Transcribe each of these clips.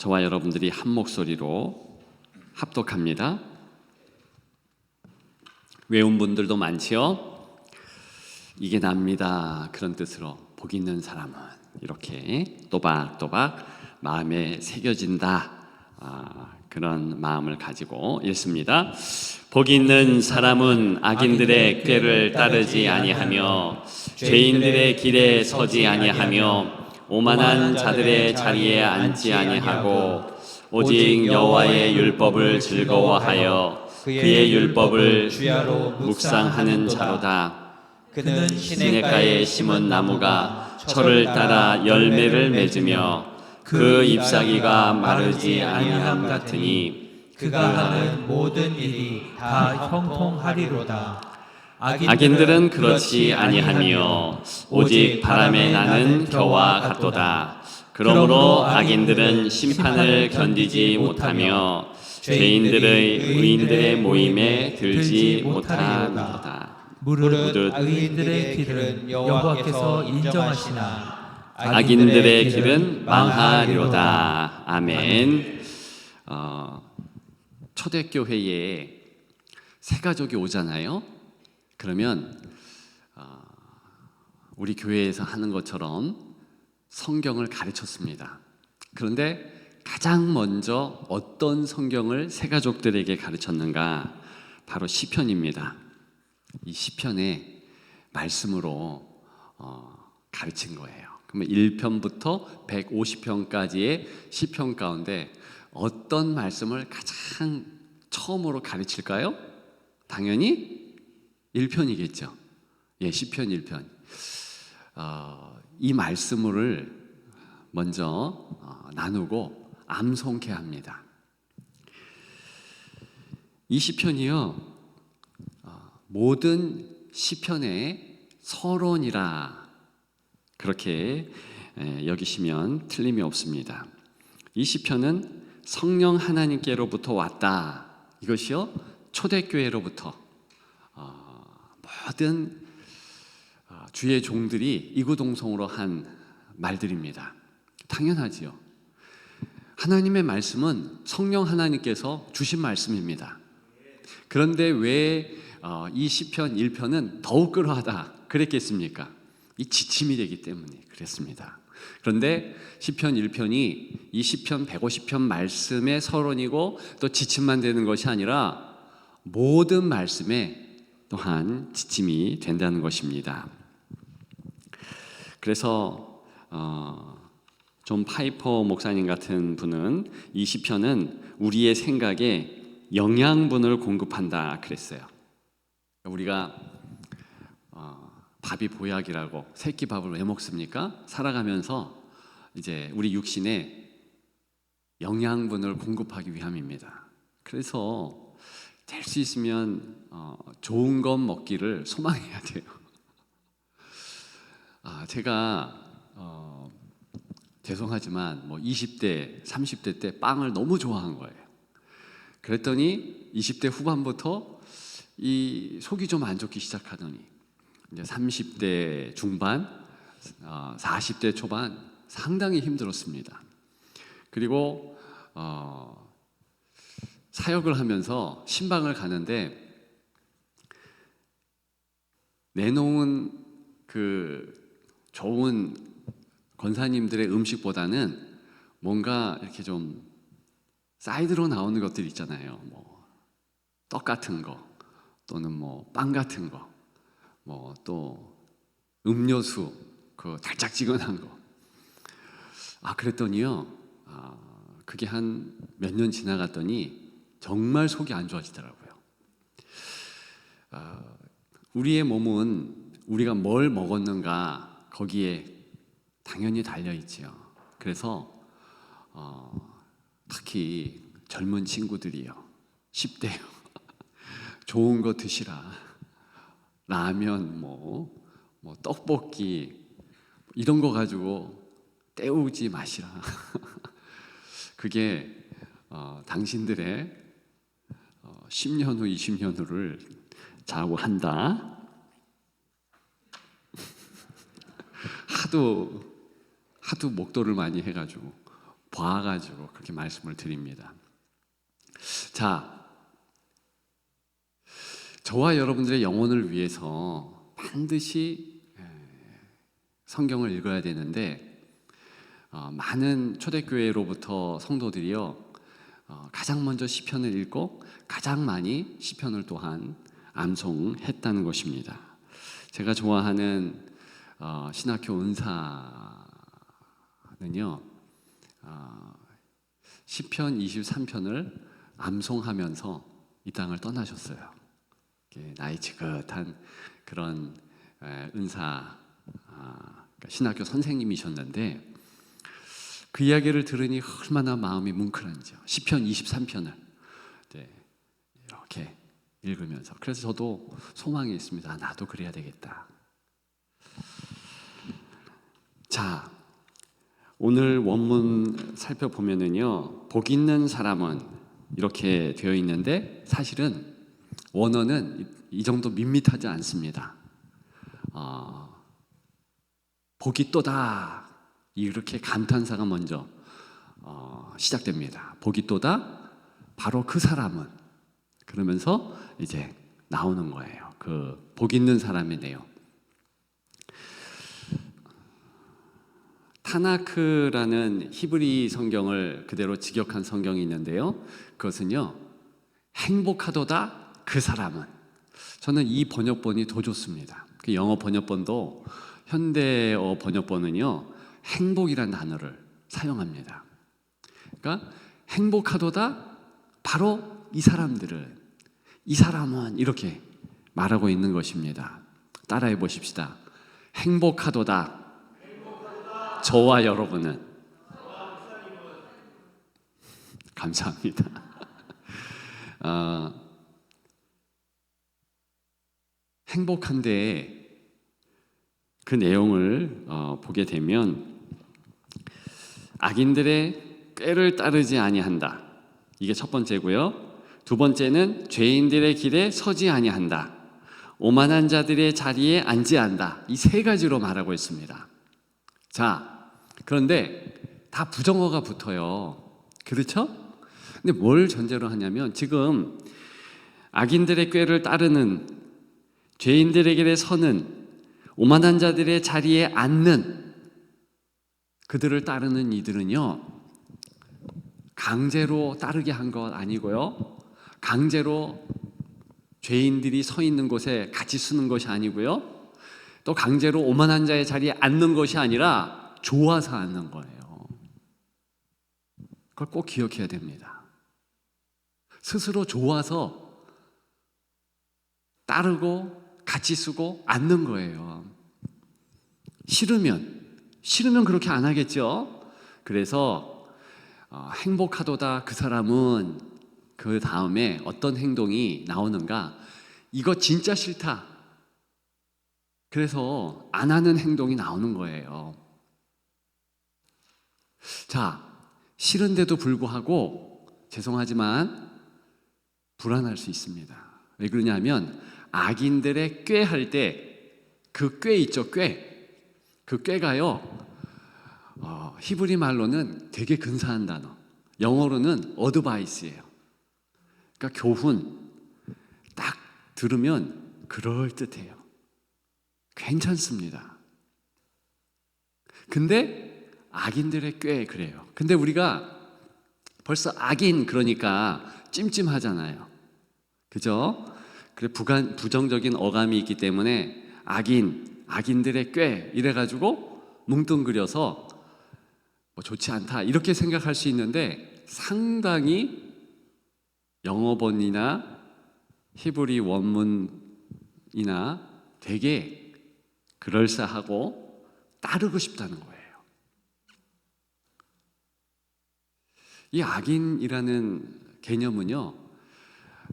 저와 여러분들이 한 목소리로 합독합니다. 외운 분들도 많지요? 이게 납니다. 그런 뜻으로 복 있는 사람은 이렇게 또박또박 마음에 새겨진다. 그런 마음을 가지고 읽습니다. 복 있는 사람은 악인들의 꾀를 따르지 아니하며 죄인들의 길에 서지 아니하며 오만한 자들의 자리에 앉지 아니하고 오직 여호와의 율법을 즐거워하여 그의 율법을 주야로 묵상하는 자로다. 그는 시냇가에 심은 나무가 철을 따라 열매를 맺으며 그 잎사귀가 마르지 아니함 같으니 그가 하는 모든 일이 다 형통하리로다. 악인들은 그렇지 아니하며 오직 바람에 나는 겨와 같도다. 그러므로 악인들은 심판을 견디지 못하며 죄인들의 의인들의 모임에 들지 못하리로다. 무릇 의인들의 길은 여호와께서 인정하시나 악인들의 길은 망하리로다. 아멘. 초대교회에 새 가족이 오잖아요. 그러면 우리 교회에서 하는 것처럼 성경을 가르쳤습니다. 그런데 가장 먼저 어떤 성경을 새 가족들에게 가르쳤는가? 바로 시편입니다. 이 시편의 말씀으로 가르친 거예요. 그러면 1편부터 150편까지의 시편 가운데 어떤 말씀을 가장 처음으로 가르칠까요? 당연히 1편이겠죠. 예, 시편 1편. 이 말씀을 먼저 나누고 암송케 합니다. 이 시편이요, 모든 시편의 서론이라 그렇게 여기시면 틀림이 없습니다. 이 시편은 성령 하나님께로부터 왔다. 이것이요, 초대교회로부터 모든 주의 종들이 이구동성으로 한 말들입니다. 당연하지요. 하나님의 말씀은 성령 하나님께서 주신 말씀입니다. 그런데 왜 이 시편 1편은 더욱 그러하다 그랬겠습니까? 이 지침이 되기 때문에 그랬습니다. 그런데 시편 1편이 이 시편 150편 말씀의 서론이고 또 지침만 되는 것이 아니라 모든 말씀에 또한 지침이 된다는 것입니다. 그래서 존 파이퍼 목사님 같은 분은 이 시편은 우리의 생각에 영양분을 공급한다 그랬어요. 우리가 밥이 보약이라고 새끼 밥을 왜 먹습니까? 살아가면서 이제 우리 육신에 영양분을 공급하기 위함입니다. 그래서 될 수 있으면 좋은 것 먹기를 소망해야 돼요. 제가 죄송하지만 20대, 30대 때 빵을 너무 좋아한 거예요. 그랬더니 20대 후반부터 이 속이 좀 안 좋기 시작하더니 이제 30대 중반, 40대 초반 상당히 힘들었습니다. 그리고 사역을 하면서 신방을 가는데 내놓은 그 좋은 권사님들의 음식보다는 뭔가 이렇게 좀 사이드로 나오는 것들 있잖아요. 떡 같은 거 또는 빵 같은 거, 또 음료수 그 달짝지근한 거. 그랬더니요, 그게 한 몇 년 지나갔더니 정말 속이 안 좋아지더라고요. 우리의 몸은 우리가 뭘 먹었는가 거기에 당연히 달려 있지요. 그래서 특히 젊은 친구들이요, 10대요, 좋은 거 드시라. 라면, 떡볶이 이런 거 가지고 때우지 마시라. 그게 당신들의 10년 후, 20년 후를 좌우한다. 하도 목도를 많이 해가지고 봐가지고 그렇게 말씀을 드립니다. 자, 저와 여러분들의 영혼을 위해서 반드시 성경을 읽어야 되는데 많은 초대교회로부터 성도들이요 가장 먼저 시편을 읽고 가장 많이 시편을 또한 암송했다는 것입니다. 제가 좋아하는 신학교 은사는요 시편 23편을 암송하면서 이 땅을 떠나셨어요. 나이 지긋한 그런 은사 신학교 선생님이셨는데 그 이야기를 들으니 얼마나 마음이 뭉클한지요. 시편 23편을 이렇게 읽으면서 그래서 저도 소망이 있습니다. 나도 그래야 되겠다. 자, 오늘 원문 살펴보면은요 복 있는 사람은 이렇게 되어 있는데 사실은 원어는 이 정도 밋밋하지 않습니다. 복이 또다 이렇게 감탄사가 먼저 시작됩니다. 복이 또다 바로 그 사람은 그러면서 이제 나오는 거예요. 그 복 있는 사람의 내용. 타나크라는 히브리 성경을 그대로 직역한 성경이 있는데요. 그것은요 행복하도다 그 사람은. 저는 이 번역본이 더 좋습니다. 그 영어 번역본도 현대어 번역본은요 행복이라는 단어를 사용합니다. 그러니까 행복하도다 바로 이 사람들은 이 사람은 이렇게 말하고 있는 것입니다. 따라해 보십시다. 행복하도다. 저와 여러분은 감사합니다. 행복한데 그 내용을 보게 되면 악인들의 꾀를 따르지 아니한다. 이게 첫 번째고요. 두 번째는 죄인들의 길에 서지 아니한다. 오만한 자들의 자리에 앉지않는다. 이 세 가지로 말하고 있습니다. 자, 그런데 다 부정어가 붙어요. 그렇죠? 근데 뭘 전제로 하냐면 지금 악인들의 꾀를 따르는 죄인들의 길에 서는 오만한 자들의 자리에 앉는 그들을 따르는 이들은요 강제로 따르게 한 것 아니고요 강제로 죄인들이 서 있는 곳에 같이 서는 것이 아니고요 또 강제로 오만한 자의 자리에 앉는 것이 아니라 좋아서 앉는 거예요. 그걸 꼭 기억해야 됩니다. 스스로 좋아서 따르고 같이 쓰고 앉는 거예요. 싫으면 그렇게 안 하겠죠. 그래서 행복하도다 그 사람은 그 다음에 어떤 행동이 나오는가? 이거 진짜 싫다. 그래서 안 하는 행동이 나오는 거예요. 자, 싫은데도 불구하고 죄송하지만 불안할 수 있습니다. 왜 그러냐면 악인들의 꾀할 때 그 꾀 있죠, 꾀. 그 꾀가요 히브리 말로는 되게 근사한 단어, 영어로는 어드바이스예요. 그러니까 교훈 딱 들으면 그럴듯해요. 괜찮습니다. 근데 악인들의 꾀 그래요. 근데 우리가 벌써 악인 그러니까 찜찜하잖아요. 그죠? 그래 부정적인 어감이 있기 때문에 악인들의 꾀 이래가지고 뭉뚱그려서 뭐 좋지 않다 이렇게 생각할 수 있는데 상당히 영어본이나 히브리 원문이나 되게 그럴싸하고 따르고 싶다는 거예요. 이 악인이라는 개념은요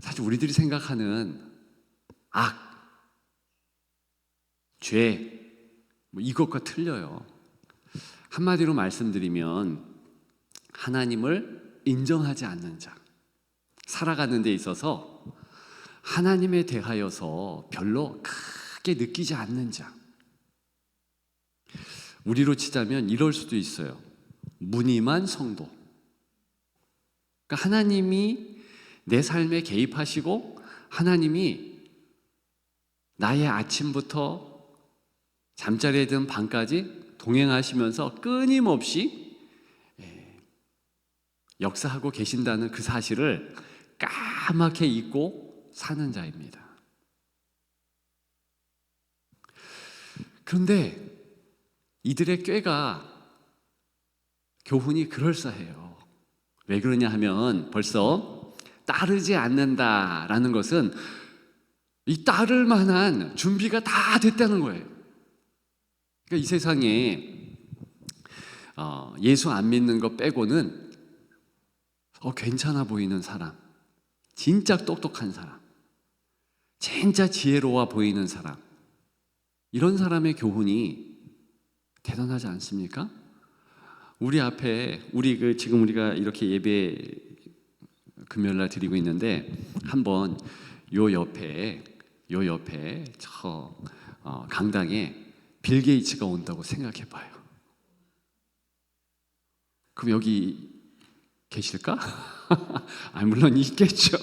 사실 우리들이 생각하는 악, 죄 뭐 이것과 틀려요. 한마디로 말씀드리면 하나님을 인정하지 않는 자, 살아가는 데 있어서 하나님에 대하여서 별로 크게 느끼지 않는 자. 우리로 치자면 이럴 수도 있어요. 무늬만 성도. 그러니까 하나님이 내 삶에 개입하시고 하나님이 나의 아침부터 잠자리에 든 밤까지 동행하시면서 끊임없이 역사하고 계신다는 그 사실을 까맣게 잊고 사는 자입니다. 그런데 이들의 꾀가 교훈이 그럴싸해요. 왜 그러냐 하면 벌써 따르지 않는다라는 것은 이 따를 만한 준비가 다 됐다는 거예요. 그러니까 이 세상에 예수 안 믿는 것 빼고는 괜찮아 보이는 사람, 진짜 똑똑한 사람, 진짜 지혜로워 보이는 사람, 이런 사람의 교훈이 대단하지 않습니까? 우리 앞에 지금 우리가 이렇게 예배 금요일날 드리고 있는데 한번 요 옆에 저 강당에 빌 게이츠가 온다고 생각해봐요. 그럼 여기 계실까? 물론 있겠죠.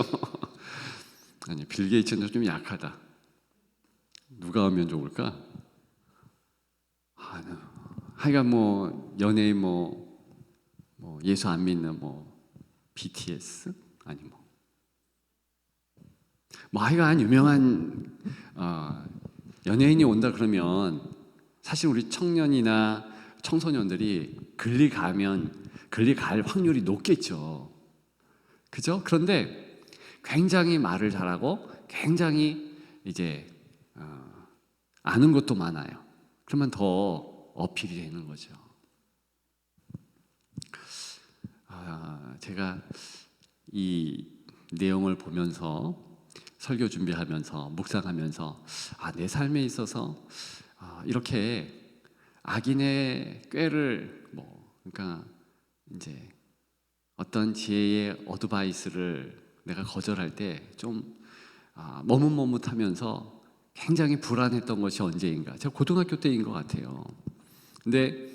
아니, 빌 게이츠는 좀 약하다. 누가 오면 좋을까? 하여간 연예인 예수 안 믿는 BTS 아니 하여간 유명한 연예인이 온다 그러면 사실 우리 청년이나 청소년들이 글리 갈 확률이 높겠죠. 그죠? 그런데 굉장히 말을 잘하고 굉장히 이제 아는 것도 많아요. 그러면 더 어필이 되는 거죠. 제가 이 내용을 보면서 설교 준비하면서 묵상하면서 내 삶에 있어서 이렇게 악인의 꾀를 그러니까 이제 어떤 지혜의 어드바이스를 내가 거절할 때 좀 머뭇머뭇하면서 굉장히 불안했던 것이 언제인가? 제가 고등학교 때인 것 같아요. 근데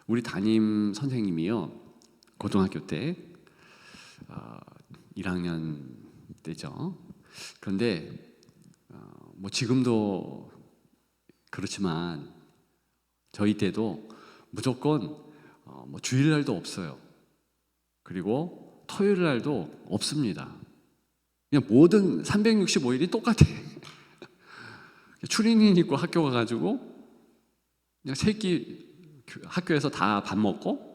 우리 담임 선생님이요, 고등학교 때 1학년 때죠. 그런데 지금도 그렇지만 저희 때도 무조건 주일날도 없어요. 그리고 토요일날도 없습니다. 그냥 모든 365일이 똑같아. 추리닝 입고 학교 가가지고 그냥 새끼 학교에서 다 밥 먹고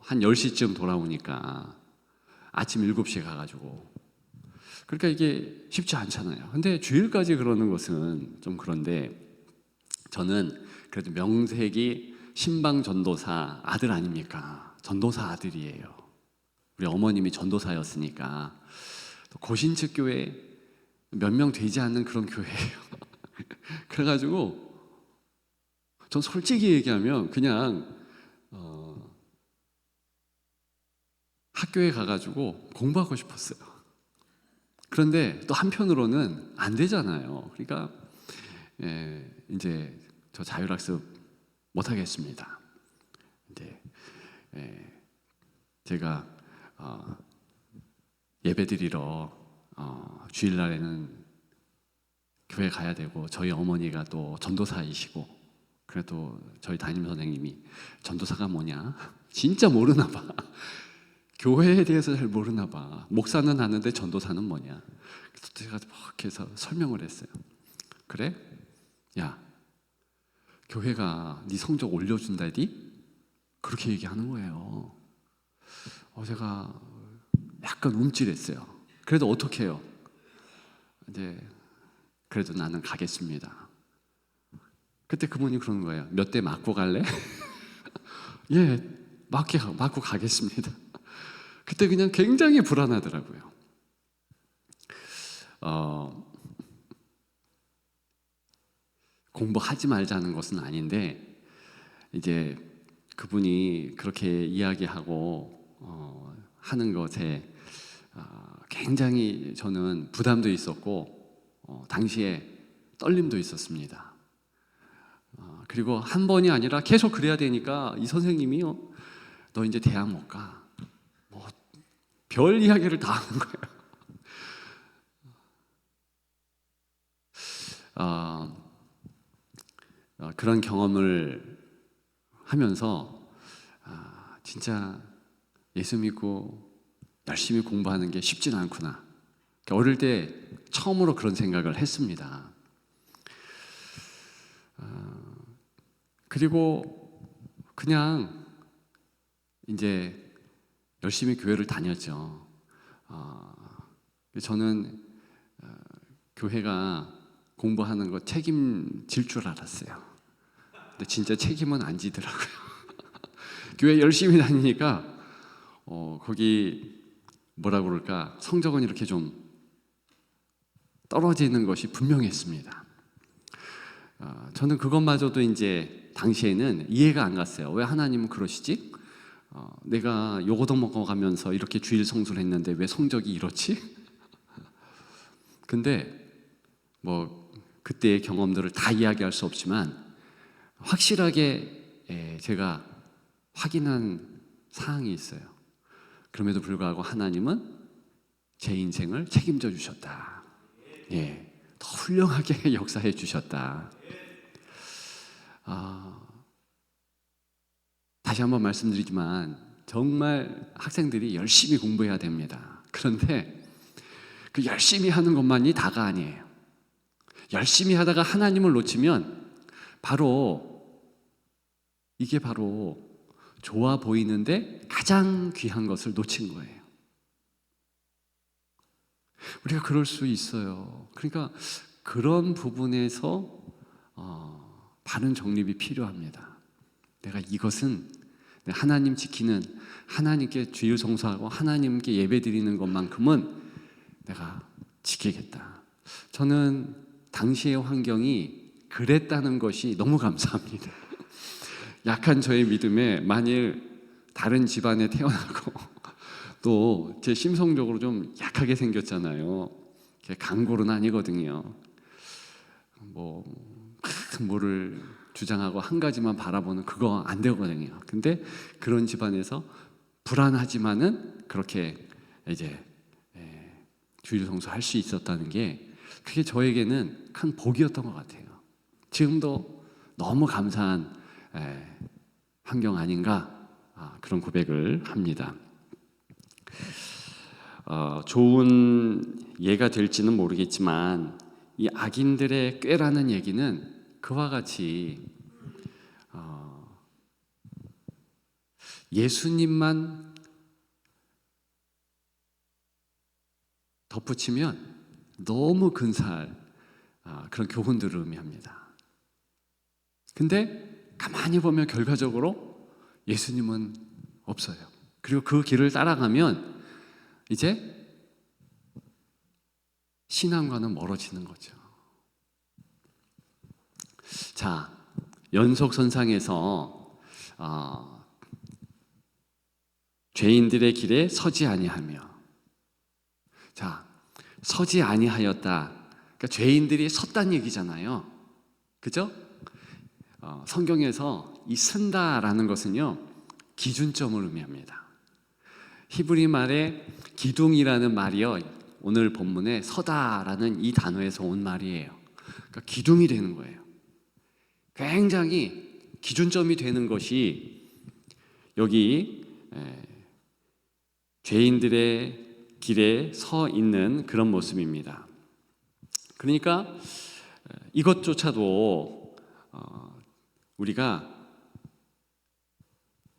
한 10시쯤 돌아오니까 아침 7시에 가가지고, 그러니까 이게 쉽지 않잖아요. 근데 주일까지 그러는 것은 좀 그런데, 저는 그래도 명색이 신방 전도사 아들 아닙니까? 전도사 아들이에요. 우리 어머님이 전도사였으니까. 고신측 교회 몇 명 되지 않는 그런 교회예요. 그래가지고 전 솔직히 얘기하면 그냥 학교에 가가지고 공부하고 싶었어요. 그런데 또 한편으로는 안 되잖아요. 그러니까 이제 저 자율학습 못 하겠습니다. 이제 제가 예배드리러 주일날에는 교회 가야 되고, 저희 어머니가 또 전도사이시고, 그래도 저희 담임 선생님이 전도사가 뭐냐? 진짜 모르나 봐. 교회에 대해서 잘 모르나 봐. 목사는 아는데 전도사는 뭐냐? 그래서 제가 막 해서 설명을 했어요. 그래? 야, 교회가 네 성적 올려준다디? 그렇게 얘기하는 거예요. 제가 약간 움찔했어요. 그래도 어떻게 해요? 이제 그래도 나는 가겠습니다. 그때 그분이 그러는 거예요. 몇 대 맞고 갈래? 예, 맞고 가겠습니다. 그때 그냥 굉장히 불안하더라고요. 공부하지 말자는 것은 아닌데, 이제 그분이 그렇게 이야기하고 하는 것에 굉장히 저는 부담도 있었고 당시에 떨림도 있었습니다. 그리고 한 번이 아니라 계속 그래야 되니까 이 선생님이요, 너 이제 대학 못 가. 뭐 별 이야기를 다 하는 거예요. 그런 경험을 하면서 진짜 예수 믿고 열심히 공부하는 게 쉽지는 않구나. 어릴 때 처음으로 그런 생각을 했습니다. 그리고 그냥 이제 열심히 교회를 다녔죠. 저는 교회가 공부하는 거 책임질 줄 알았어요. 근데 진짜 책임은 안 지더라고요. 교회 열심히 다니니까 거기 뭐라 그럴까, 성적은 이렇게 좀 떨어지는 것이 분명했습니다. 저는 그것마저도 이제 당시에는 이해가 안 갔어요. 왜 하나님은 그러시지? 내가 요거도 먹어가면서 이렇게 주일 성수를 했는데 왜 성적이 이렇지? 근데 뭐 그때의 경험들을 다 이야기할 수 없지만 확실하게 제가 확인한 사항이 있어요. 그럼에도 불구하고 하나님은 제 인생을 책임져 주셨다. 더 훌륭하게 역사해 주셨다. 다시 한번 말씀드리지만 정말 학생들이 열심히 공부해야 됩니다. 그런데 그 열심히 하는 것만이 다가 아니에요. 열심히 하다가 하나님을 놓치면 이게 바로 좋아 보이는데 가장 귀한 것을 놓친 거예요. 우리가 그럴 수 있어요. 그러니까 그런 부분에서 바른 정립이 필요합니다. 내가 이것은 하나님 지키는, 하나님께 주일 성수하고 하나님께 예배 드리는 것만큼은 내가 지키겠다. 저는 당시의 환경이 그랬다는 것이 너무 감사합니다. 약한 저의 믿음에 만일 다른 집안에 태어나고 또 제 심성적으로 좀 약하게 생겼잖아요. 강골은 아니거든요. 뭐를 주장하고 한 가지만 바라보는 그거 안 되거든요. 근데 그런 집안에서 불안하지만은 그렇게 이제 주일 성수할 수 있었다는 게 그게 저에게는 큰 복이었던 것 같아요. 지금도 너무 감사한 환경 아닌가, 그런 고백을 합니다. 좋은 예가 될지는 모르겠지만 이 악인들의 꾀라는 얘기는 그와 같이 예수님만 덧붙이면 너무 근사할 그런 교훈들을 의미합니다. 근데 가만히 보면 결과적으로 예수님은 없어요. 그리고 그 길을 따라가면 이제 신앙과는 멀어지는 거죠. 자, 연속선상에서 죄인들의 길에 서지 아니하며, 자, 서지 아니하였다. 그러니까 죄인들이 섰다는 얘기잖아요. 그죠? 성경에서 이 쓴다라는 것은요, 기준점을 의미합니다. 히브리 말에 기둥이라는 말이요, 오늘 본문에 서다라는 이 단어에서 온 말이에요. 그러니까 기둥이 되는 거예요. 굉장히 기준점이 되는 것이 여기 죄인들의 길에 서 있는 그런 모습입니다. 그러니까 이것조차도 우리가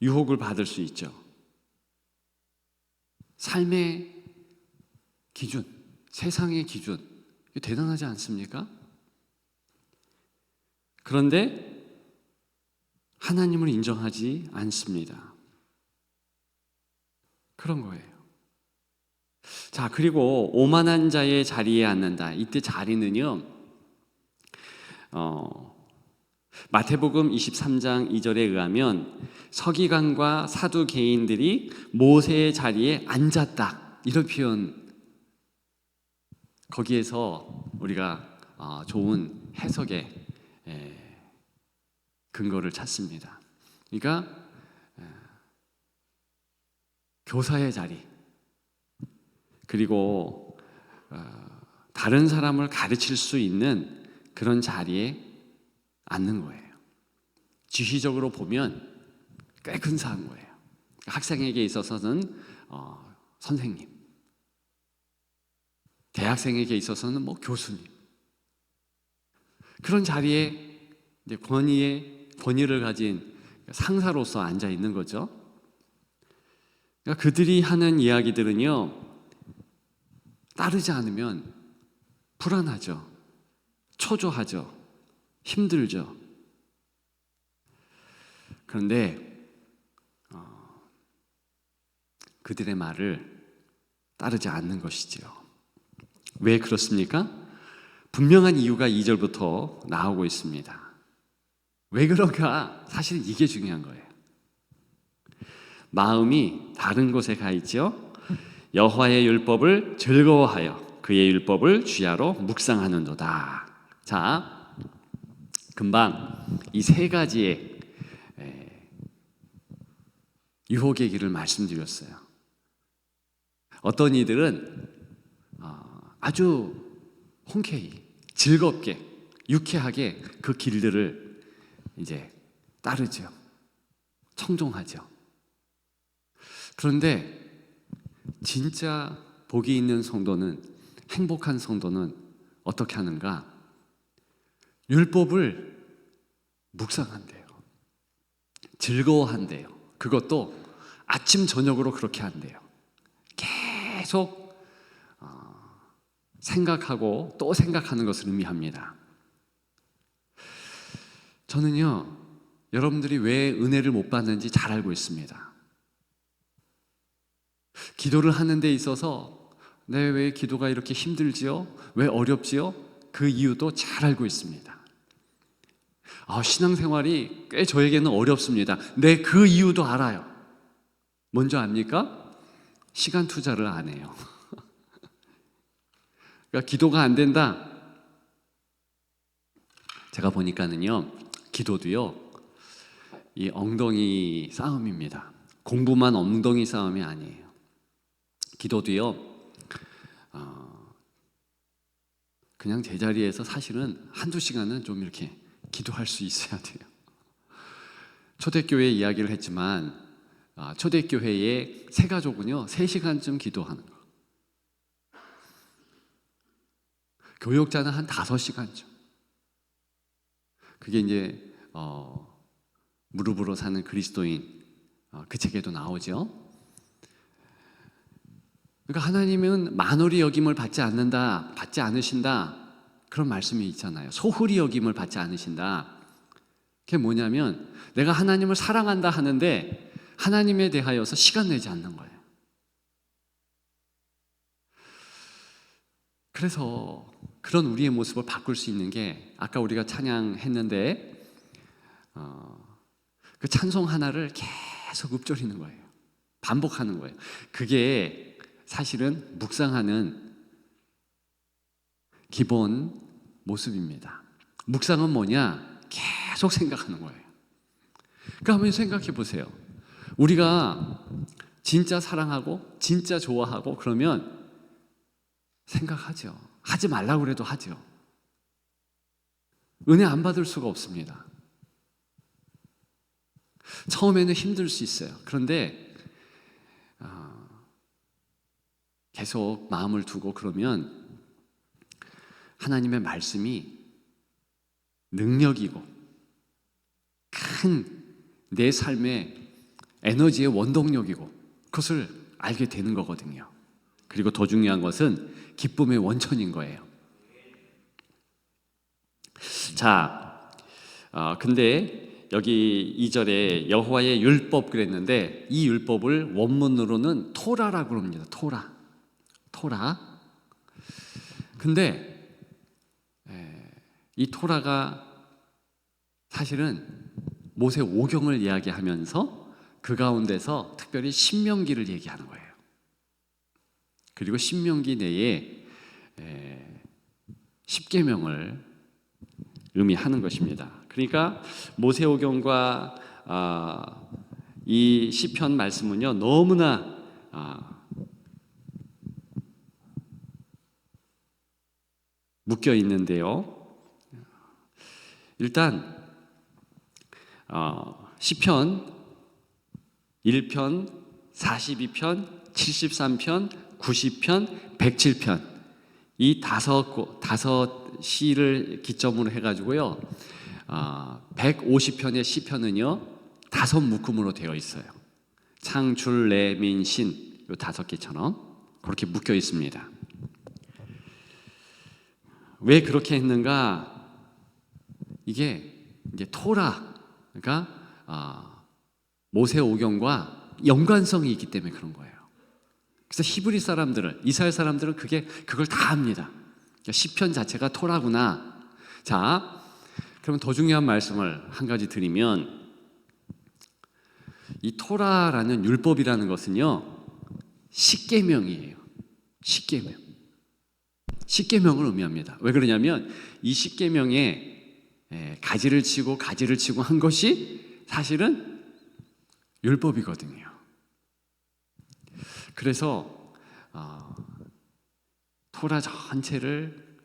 유혹을 받을 수 있죠. 삶의 기준, 세상의 기준, 대단하지 않습니까? 그런데 하나님을 인정하지 않습니다. 그런 거예요. 자, 그리고 오만한 자의 자리에 앉는다. 이때 자리는요, 마태복음 23장 2절에 의하면 서기관과 사두개인들이 모세의 자리에 앉았다, 이런 표현, 거기에서 우리가 좋은 해석의 근거를 찾습니다. 그러니까 교사의 자리, 그리고 다른 사람을 가르칠 수 있는 그런 자리에 앉는 거예요. 지휘적으로 보면 꽤 근사한 거예요. 학생에게 있어서는 선생님, 대학생에게 있어서는 뭐 교수님, 그런 자리에 이제 권위를 가진 상사로서 앉아 있는 거죠. 그러니까 그들이 하는 이야기들은요, 따르지 않으면 불안하죠, 초조하죠, 힘들죠. 그런데 그들의 말을 따르지 않는 것이지요. 왜 그렇습니까? 분명한 이유가 2절부터 나오고 있습니다. 왜 그런가? 사실 이게 중요한 거예요. 마음이 다른 곳에 가 있죠. 여호와의 율법을 즐거워하여 그의 율법을 주야로 묵상하는도다. 자, 금방 이 세 가지의 유혹의 길을 말씀드렸어요. 어떤 이들은 아주 흔쾌히 즐겁게 유쾌하게 그 길들을 이제 따르죠. 청종하죠. 그런데 진짜 복이 있는 성도는, 행복한 성도는 어떻게 하는가? 율법을 묵상한대요. 즐거워한대요. 그것도 아침 저녁으로 그렇게 한대요. 계속 생각하고 또 생각하는 것을 의미합니다. 저는요, 여러분들이 왜 은혜를 못 받는지 잘 알고 있습니다. 기도를 하는 데 있어서 왜 기도가 이렇게 힘들지요? 왜 어렵지요? 그 이유도 잘 알고 있습니다. 신앙생활이 꽤 저에게는 어렵습니다. 그 이유도 알아요. 먼저 압니까? 시간 투자를 안 해요. 그러니까 기도가 안 된다. 제가 보니까는요, 기도도요, 이 엉덩이 싸움입니다. 공부만 엉덩이 싸움이 아니에요. 기도도요, 그냥 제자리에서 사실은 한두 시간은 좀 이렇게 기도할 수 있어야 돼요. 초대교회 이야기를 했지만 초대교회의 새 가족은요 3시간쯤 기도하는 거, 교역자는 한 5시간쯤. 그게 이제 무릎으로 사는 그리스도인 그 책에도 나오죠. 그러니까 하나님은 만홀히 여김을 받지 않는다, 받지 않으신다, 그런 말씀이 있잖아요. 소홀히 여김을 받지 않으신다. 그게 뭐냐면 내가 하나님을 사랑한다 하는데 하나님에 대하여서 시간 내지 않는 거예요. 그래서 그런 우리의 모습을 바꿀 수 있는 게, 아까 우리가 찬양했는데 그 찬송 하나를 계속 읊조리는 거예요. 반복하는 거예요. 그게 사실은 묵상하는 기본 모습입니다. 묵상은 뭐냐? 계속 생각하는 거예요. 그러니까 한번 생각해 보세요. 우리가 진짜 사랑하고 진짜 좋아하고 그러면 생각하죠. 하지 말라고 그래도 하죠. 은혜 안 받을 수가 없습니다. 처음에는 힘들 수 있어요. 그런데 계속 마음을 두고 그러면 하나님의 말씀이 능력이고 큰 내 삶의 에너지의 원동력이고 그것을 알게 되는 거거든요. 그리고 더 중요한 것은 기쁨의 원천인 거예요. 자, 근데 여기 2절에 여호와의 율법 그랬는데 이 율법을 원문으로는 토라라고 합니다. 토라. 근데 이 토라가 사실은 모세 오경을 이야기하면서 그 가운데서 특별히 신명기를 얘기하는 거예요. 그리고 신명기 내에 10계명을 의미하는 것입니다. 그러니까 모세오경과 이 시편 말씀은요 너무나 묶여 있는데요. 일단 시편 1편, 42편, 73편, 90편, 107편 이 다섯 시를 기점으로 해가지고요. 150편의 시편은요 5묶음으로 되어 있어요. 창출, 레민, 신 요 5개처럼 그렇게 묶여 있습니다. 왜 그렇게 했는가? 이게 이제 토라, 그러니까 모세오경과 연관성이 있기 때문에 그런 거예요. 그래서 히브리 사람들은, 이스라엘 사람들은 그걸 다 압니다. 그러니까 시편 자체가 토라구나. 자, 그러면 더 중요한 말씀을 한 가지 드리면, 이 토라라는 율법이라는 것은요 십계명이에요. 십계명을 의미합니다. 왜 그러냐면 이 십계명에 가지를 치고 한 것이 사실은 율법이거든요. 그래서 토라 전체를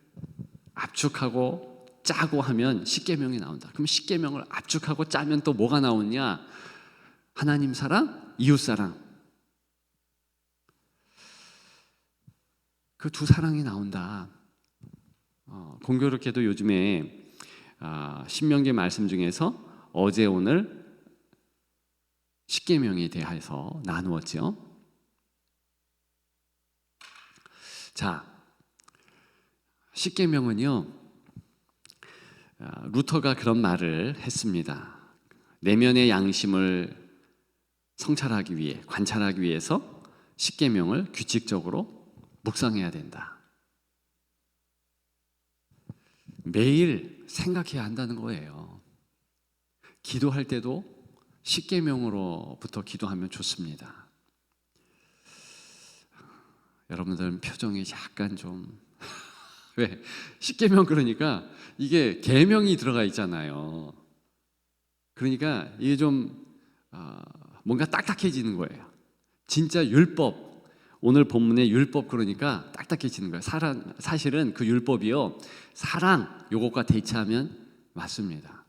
압축하고 짜고 하면 십계명이 나온다. 그럼 십계명을 압축하고 짜면 또 뭐가 나오냐? 하나님 사랑, 이웃 사랑. 그 두 사랑이 나온다. 공교롭게도 요즘에 신명기 말씀 중에서 어제 오늘 십계명에 대해서 나누었죠. 자, 십계명은요 루터가 그런 말을 했습니다. 내면의 양심을 성찰하기 위해, 관찰하기 위해서 십계명을 규칙적으로 묵상해야 된다. 매일 생각해야 한다는 거예요. 기도할 때도 십계명으로부터 기도하면 좋습니다. 여러분들 표정이 약간 좀 왜? 십계명 그러니까 이게 계명이 들어가 있잖아요. 그러니까 이게 좀 뭔가 딱딱해지는 거예요. 진짜 율법, 오늘 본문의 율법 그러니까 딱딱해지는 거예요. 사실은 그 율법이요 사랑 요것과 대치하면 맞습니다.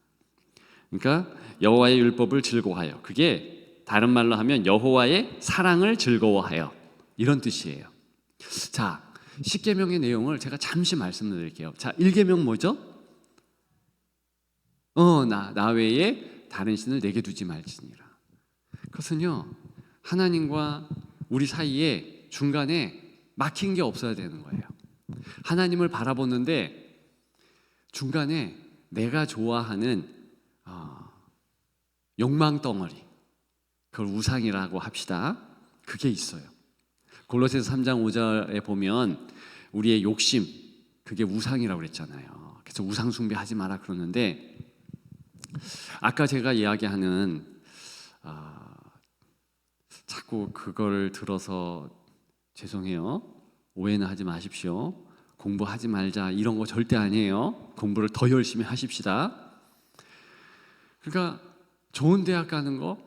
그러니까 여호와의 율법을 즐거워하여, 그게 다른 말로 하면 여호와의 사랑을 즐거워하여, 이런 뜻이에요. 자, 십계명의 내용을 제가 잠시 말씀드릴게요. 자, 1계명 뭐죠? 나 외에 다른 신을 내게 두지 말지니라. 그것은요 하나님과 우리 사이에 중간에 막힌 게 없어야 되는 거예요. 하나님을 바라보는데 중간에 내가 좋아하는 욕망 덩어리, 그걸 우상이라고 합시다. 그게 있어요. 골로새서 3장 5절에 보면 우리의 욕심, 그게 우상이라고 그랬잖아요. 그래서 우상 숭배하지 마라 그러는데, 아까 제가 이야기하는 자꾸 그걸 들어서 죄송해요. 오해는 하지 마십시오. 공부하지 말자 이런 거 절대 아니에요. 공부를 더 열심히 하십시다. 그러니까 좋은 대학 가는 거,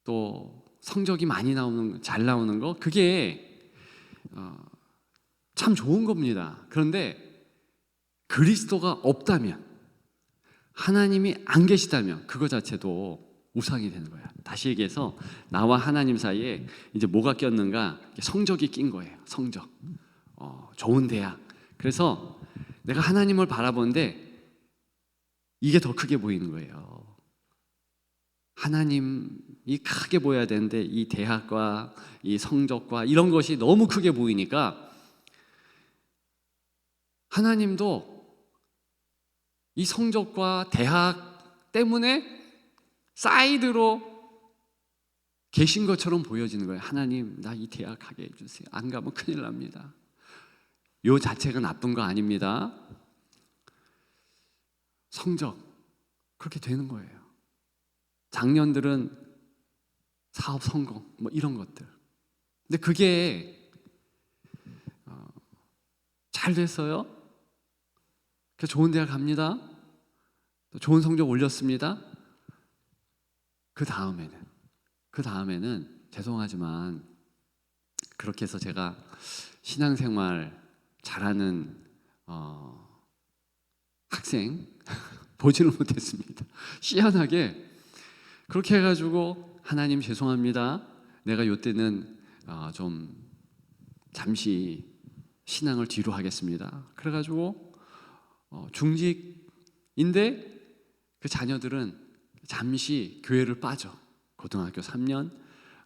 또 성적이 많이 나오는, 잘 나오는 거, 그게 참 좋은 겁니다. 그런데 그리스도가 없다면, 하나님이 안 계시다면 그거 자체도 우상이 되는 거야. 다시 얘기해서 나와 하나님 사이에 이제 뭐가 꼈는가? 성적이 낀 거예요. 성적, 좋은 대학. 그래서 내가 하나님을 바라보는데 이게 더 크게 보이는 거예요. 하나님이 크게 보여야 되는데 이 대학과 이 성적과 이런 것이 너무 크게 보이니까 하나님도 이 성적과 대학 때문에 사이드로 계신 것처럼 보여지는 거예요. 하나님, 나 이 대학 가게 해주세요. 안 가면 큰일 납니다. 요 자체가 나쁜 거 아닙니다. 성적, 그렇게 되는 거예요. 작년들은 사업 성공, 뭐 이런 것들. 근데 그게 잘 됐어요. 그래서 좋은 대학 갑니다. 또 좋은 성적 올렸습니다. 그 다음에는 죄송하지만 그렇게 해서 제가 신앙생활 잘하는 학생 보지를 못했습니다. 희한하게 그렇게 해가지고 하나님 죄송합니다. 내가 요때는 좀 잠시 신앙을 뒤로 하겠습니다. 그래가지고 중직인데 그 자녀들은 잠시 교회를 빠져. 고등학교 3년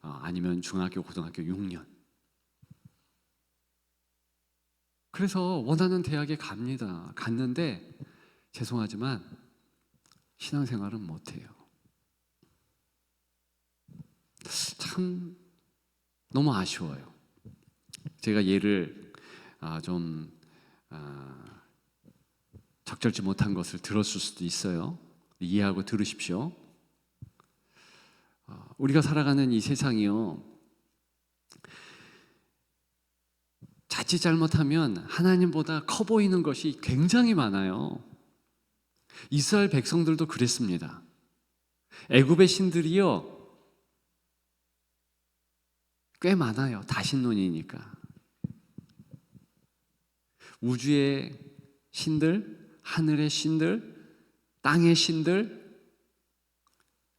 아니면 중학교, 고등학교 6년. 그래서 원하는 대학에 갑니다. 갔는데 죄송하지만 신앙생활은 못해요. 참 너무 아쉬워요. 제가 얘를 좀 적절치 못한 것을 들었을 수도 있어요. 이해하고 들으십시오. 우리가 살아가는 이 세상이요, 자칫 잘못하면 하나님보다 커 보이는 것이 굉장히 많아요. 이스라엘 백성들도 그랬습니다. 애굽의 신들이요 꽤 많아요. 다신론이니까. 우주의 신들, 하늘의 신들, 땅의 신들,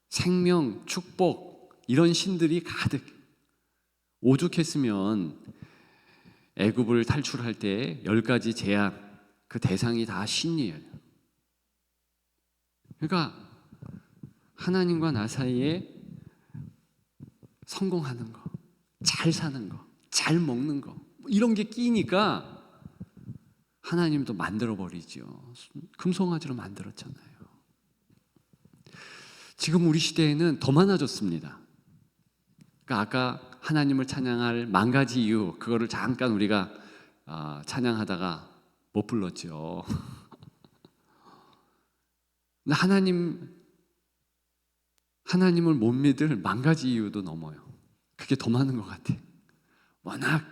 생명, 축복 이런 신들이 가득. 오죽했으면 애굽을 탈출할 때 10가지 재앙 그 대상이 다 신이에요. 그러니까 하나님과 나 사이에 성공하는 거, 잘 사는 거, 잘 먹는 거 이런 게 끼니까 하나님도 만들어버리죠. 금송아지로 만들었잖아요. 지금 우리 시대에는 더 많아졌습니다. 그러니까 아까 하나님을 찬양할 10가지 이유 그거를 잠깐 우리가 찬양하다가 못 불렀죠. 하나님을 못 믿을 10가지 이유도 넘어요. 그게 더 많은 것 같아요. 워낙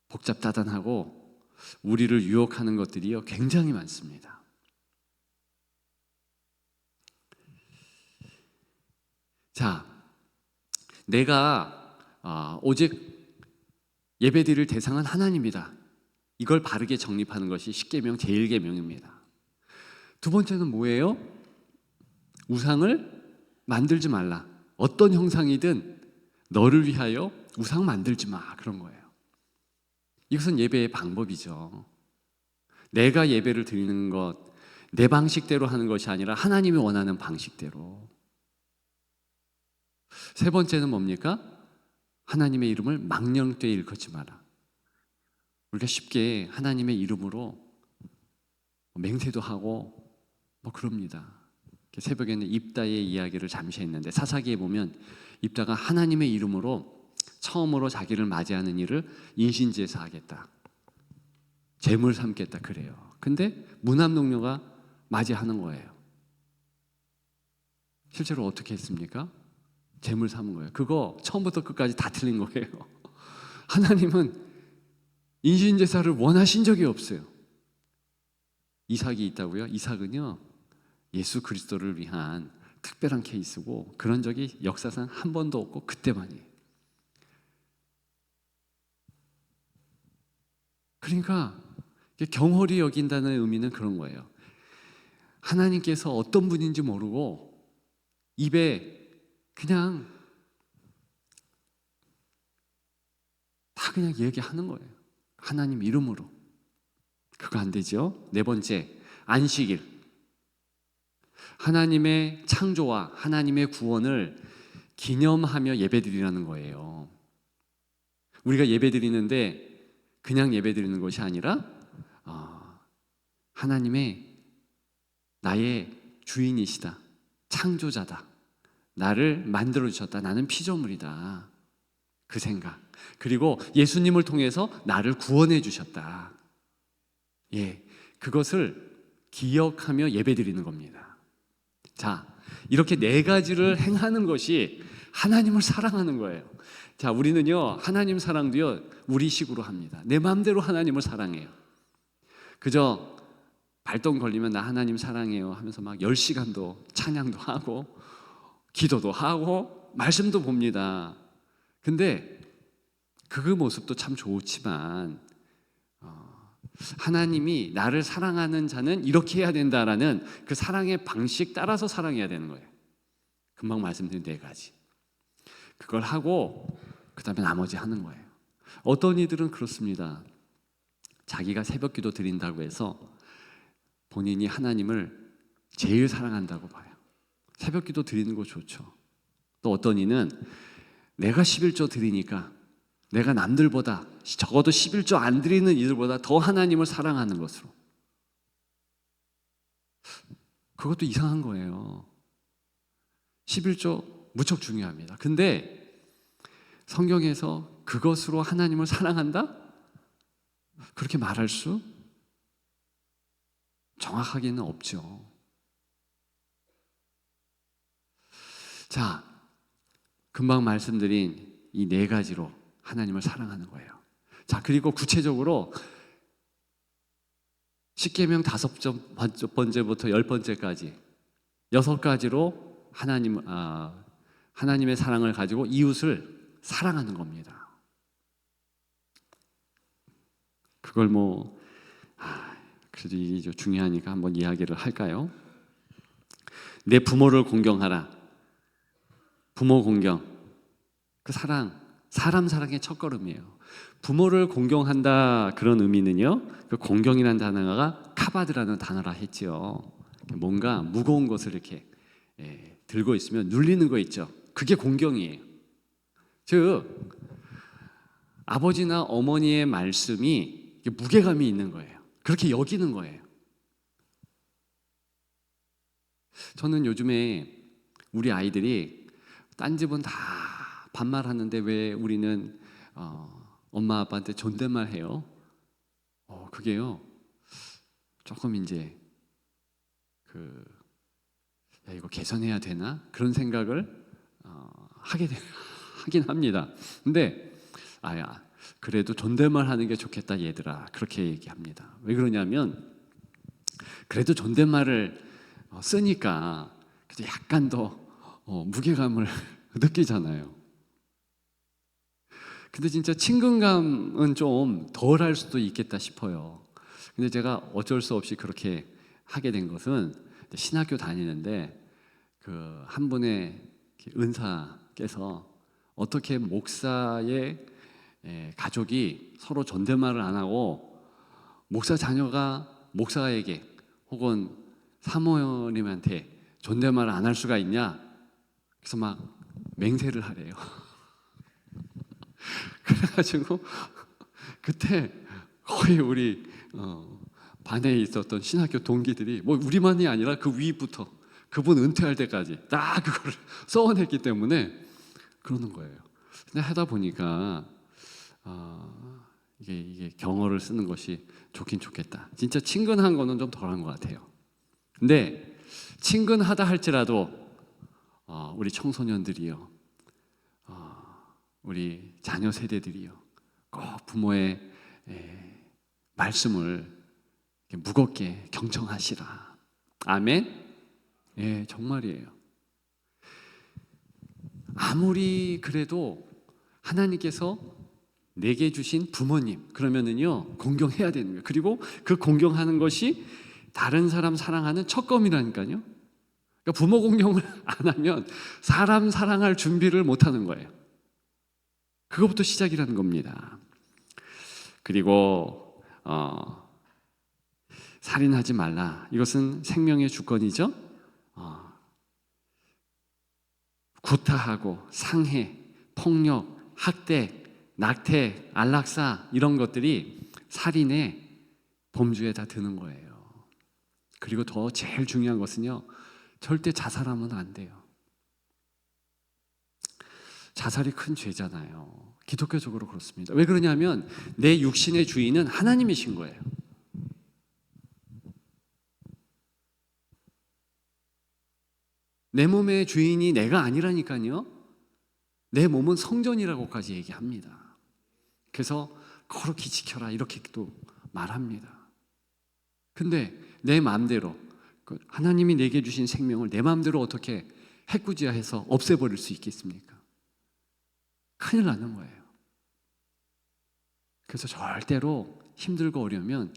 복잡다단하고 우리를 유혹하는 것들이요 굉장히 많습니다. 자, 내가 오직 예배드릴 대상은 하나님이다. 이걸 바르게 정립하는 것이 십계명 제1계명입니다. 두 번째는 뭐예요? 우상을 만들지 말라. 어떤 형상이든 너를 위하여 우상 만들지 마. 그런 거예요. 이것은 예배의 방법이죠. 내가 예배를 드리는 것, 내 방식대로 하는 것이 아니라 하나님이 원하는 방식대로. 세 번째는 뭡니까? 하나님의 이름을 망령되이 일컫지 마라. 우리가 쉽게 하나님의 이름으로 맹세도 하고 그럽니다. 새벽에는 입다의 이야기를 잠시 했는데 사사기에 보면 입다가 하나님의 이름으로 처음으로 자기를 맞이하는 일을 인신제사 하겠다, 제물 삼겠다 그래요. 근데 무남동료가 맞이하는 거예요. 실제로 어떻게 했습니까? 제물 삼은 거예요. 그거 처음부터 끝까지 다 틀린 거예요. 하나님은 인신제사를 원하신 적이 없어요. 이삭이 있다고요? 이삭은요 예수 그리스도를 위한 특별한 케이스고 그런 적이 역사상 한 번도 없고 그때만이에요. 그러니까 경홀히 여긴다는 의미는 그런 거예요. 하나님께서 어떤 분인지 모르고 입에 그냥 다 그냥 얘기하는 거예요. 하나님 이름으로. 그거 안 되죠. 네 번째, 안식일. 하나님의 창조와 하나님의 구원을 기념하며 예배드리라는 거예요. 우리가 예배드리는데 그냥 예배드리는 것이 아니라 하나님의 나의 주인이시다, 창조자다, 나를 만들어주셨다, 나는 피조물이다, 그 생각, 그리고 예수님을 통해서 나를 구원해 주셨다, 그것을 기억하며 예배드리는 겁니다. 자, 이렇게 네 가지를 행하는 것이 하나님을 사랑하는 거예요. 자, 우리는요 하나님 사랑도요 우리식으로 합니다. 내 마음대로 하나님을 사랑해요. 그저 발동 걸리면 나 하나님 사랑해요 하면서 막 10시간도 찬양도 하고 기도도 하고 말씀도 봅니다. 근데 그 모습도 참 좋지만 하나님이 나를 사랑하는 자는 이렇게 해야 된다라는 그 사랑의 방식 따라서 사랑해야 되는 거예요. 금방 말씀드린 4가지. 그걸 하고 그 다음에 나머지 하는 거예요. 어떤 이들은 그렇습니다. 자기가 새벽기도 드린다고 해서 본인이 하나님을 제일 사랑한다고 봐요. 새벽기도 드리는 거 좋죠. 또 어떤 이는 내가 11조 드리니까 내가 남들보다 적어도 11조 안 드리는 이들보다 더 하나님을 사랑하는 것으로. 그것도 이상한 거예요. 11조 무척 중요합니다. 근데 성경에서 그것으로 하나님을 사랑한다? 그렇게 말할 수 정확하게는 없죠. 자, 금방 말씀드린 이 4가지로 하나님을 사랑하는 거예요. 자, 그리고 구체적으로 십계명 5번째부터 10번째까지 6가지로 하나님의 사랑을 가지고 이웃을 사랑하는 겁니다. 그걸 그래도 이게 좀 중요하니까 한번 이야기를 할까요? 내 부모를 공경하라. 부모 공경. 그 사랑, 사람 사랑의 첫걸음이에요. 부모를 공경한다 그런 의미는요, 그 공경이라는 단어가 카바드라는 단어라 했지요. 뭔가 무거운 것을 이렇게 들고 있으면 눌리는 거 있죠. 그게 공경이에요. 즉 아버지나 어머니의 말씀이 무게감이 있는 거예요. 그렇게 여기는 거예요. 저는 요즘에 우리 아이들이 딴 집은 다 반말하는데 왜 우리는 엄마 아빠한테 존댓말 해요? 그게요 조금 이제 야, 이거 개선해야 되나? 그런 생각을 하긴 합니다. 근데 그래도 존댓말 하는 게 좋겠다 얘들아, 그렇게 얘기합니다. 왜 그러냐면 그래도 존댓말을 쓰니까 그래도 약간 더 무게감을 느끼잖아요. 근데 진짜 친근감은 좀 덜할 수도 있겠다 싶어요. 근데 제가 어쩔 수 없이 그렇게 하게 된 것은 신학교 다니는데 그 한 분의 은사께서 어떻게 목사의 가족이 서로 존댓말을 안 하고 목사 자녀가 목사에게 혹은 사모님한테 존댓말을 안 할 수가 있냐? 그래서 막 맹세를 하래요. 그래가지고 그때 거의 우리 반에 있었던 신학교 동기들이 우리만이 아니라 그 위부터 그분 은퇴할 때까지 딱 그거를 써냈기 때문에 그러는 거예요. 근데 하다 보니까 이게 경어를 쓰는 것이 좋긴 좋겠다. 진짜 친근한 거는 좀 덜한 것 같아요. 근데 친근하다 할지라도 우리 청소년들이요, 우리 자녀 세대들이요, 꼭 부모의 말씀을 무겁게 경청하시라. 아멘. 예, 정말이에요. 아무리 그래도 하나님께서 내게 주신 부모님 그러면은요 공경해야 되는 거예요. 그리고 그 공경하는 것이 다른 사람 사랑하는 첫검이라니까요. 그러니까 부모 공경을 안 하면 사람 사랑할 준비를 못 하는 거예요. 그것부터 시작이라는 겁니다. 그리고 살인하지 말라. 이것은 생명의 주권이죠. 구타하고 상해, 폭력, 학대, 낙태, 안락사 이런 것들이 살인의 범주에 다 드는 거예요. 그리고 더 제일 중요한 것은요, 절대 자살하면 안 돼요. 자살이 큰 죄잖아요. 기독교적으로 그렇습니다. 왜 그러냐면 내 육신의 주인은 하나님이신 거예요. 내 몸의 주인이 내가 아니라니까요. 내 몸은 성전이라고까지 얘기합니다. 그래서 거룩히 지켜라 이렇게 또 말합니다. 근데 내 마음대로 하나님이 내게 주신 생명을 내 마음대로 어떻게 해꾸지야해서 없애버릴 수 있겠습니까? 큰일 나는 거예요. 그래서 절대로 힘들고 어려우면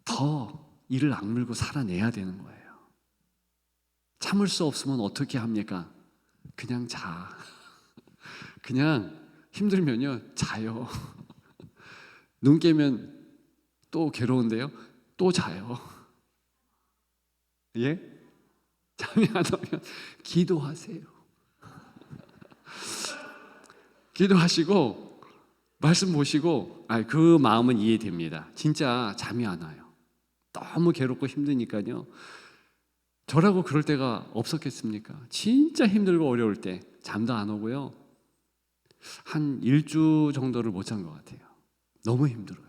더 이를 악물고 살아내야 되는 거예요. 참을 수 없으면 어떻게 합니까? 그냥 자. 그냥 힘들면요 자요. 눈 깨면 또 괴로운데요 또 자요. 예? 잠이 안 오면 기도하세요. 기도하시고 말씀 보시고 그 마음은 이해됩니다. 진짜 잠이 안 와요. 너무 괴롭고 힘드니까요. 저라고 그럴 때가 없었겠습니까? 진짜 힘들고 어려울 때 잠도 안 오고요. 한 일주 정도를 못 잔 것 같아요. 너무 힘들어요.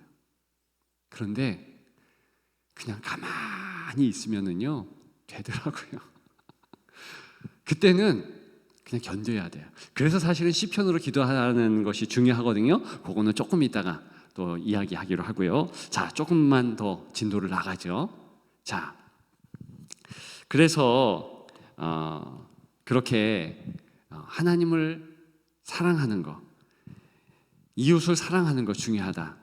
그런데 그냥 가만히 있으면은요 되더라고요. 그때는 그냥 견뎌야 돼요. 그래서 사실은 시편으로 기도하는 것이 중요하거든요. 그거는 조금 이따가 또 이야기하기로 하고요. 자, 조금만 더 진도를 나가죠. 자, 그래서 그렇게 하나님을 사랑하는 것, 이웃을 사랑하는 것 중요하다.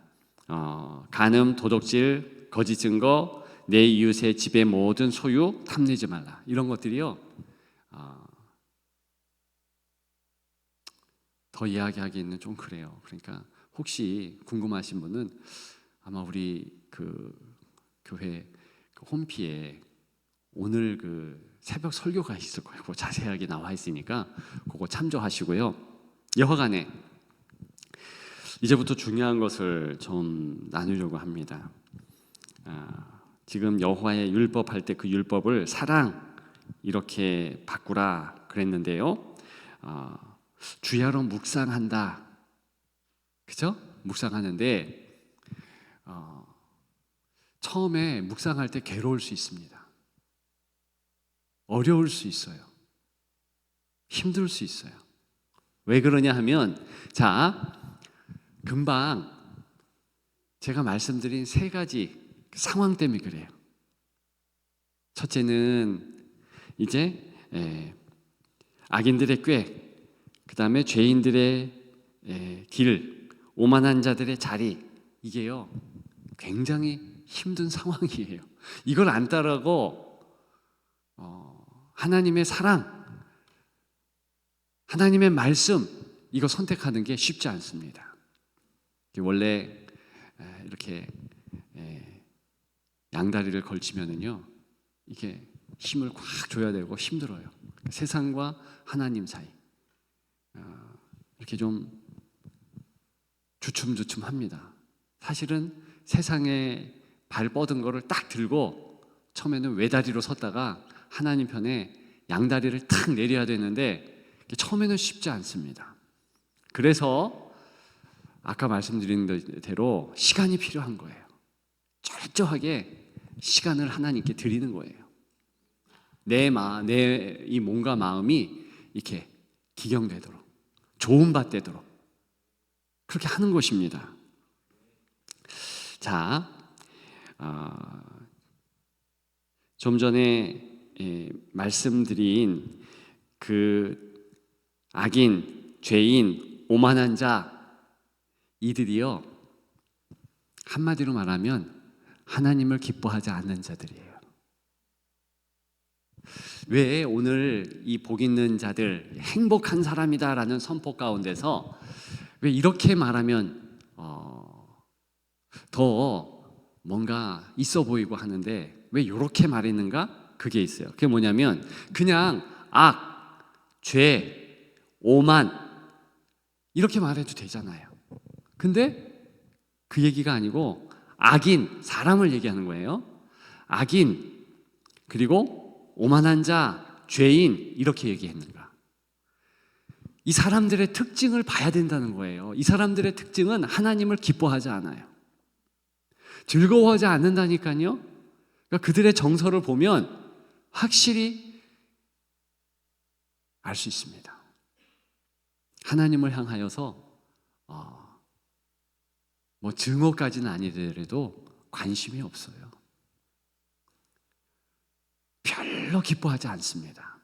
간음, 도둑질, 거짓 증거, 내 이웃의 집의 모든 소유 탐내지 말라. 이런 것들이요. 더 이야기하기에는 좀 그래요. 그러니까 혹시 궁금하신 분은 아마 우리 그 교회 그 홈피에 오늘 그 새벽 설교가 있을 거예요. 그거 자세하게 나와 있으니까 그거 참조하시고요. 여하간에 이제부터 중요한 것을 좀 나누려고 합니다. 지금 여호와의 율법 할 때 그 율법을 사랑 이렇게 바꾸라 그랬는데요. 주야로 묵상한다, 그죠? 묵상하는데 처음에 묵상할 때 괴로울 수 있습니다. 어려울 수 있어요. 힘들 수 있어요. 왜 그러냐 하면 자, 금방 제가 말씀드린 세 가지 상황 때문에 그래요. 첫째는 이제 악인들의 꾀, 그 다음에 죄인들의 길, 오만한 자들의 자리, 이게요 굉장히 힘든 상황이에요. 이걸 안 따르고 하나님의 사랑, 하나님의 말씀, 이거 선택하는 게 쉽지 않습니다. 원래 이렇게 양다리를 걸치면은요 이게 힘을 꽉 줘야 되고 힘들어요. 세상과 하나님 사이 이렇게 좀 주춤주춤합니다. 사실은 세상에 발 뻗은 거를 딱 들고 처음에는 외다리로 섰다가 하나님 편에 양다리를 탁 내려야 되는데 처음에는 쉽지 않습니다. 그래서 아까 말씀드린 대로 시간이 필요한 거예요. 철저하게 시간을 하나님께 드리는 거예요. 내 이 몸과 마음이 이렇게 기경되도록, 좋은 밭 되도록 그렇게 하는 것입니다. 자, 좀 전에 말씀드린 그 악인, 죄인, 오만한 자, 이들이요 한마디로 말하면 하나님을 기뻐하지 않는 자들이에요. 왜 오늘 이 복 있는 자들, 행복한 사람이다라는 선포 가운데서 왜 이렇게 말하면 더 뭔가 있어 보이고 하는데 왜 이렇게 말했는가? 그게 있어요. 그게 뭐냐면 그냥 악, 죄, 오만 이렇게 말해도 되잖아요. 근데 그 얘기가 아니고 악인, 사람을 얘기하는 거예요. 악인, 그리고 오만한 자, 죄인 이렇게 얘기했는가? 이 사람들의 특징을 봐야 된다는 거예요. 이 사람들의 특징은 하나님을 기뻐하지 않아요. 즐거워하지 않는다니까요. 그러니까 그들의 정서를 보면 확실히 알 수 있습니다. 하나님을 향하여서 뭐 증오까지는 아니더라도 관심이 없어요. 별로 기뻐하지 않습니다.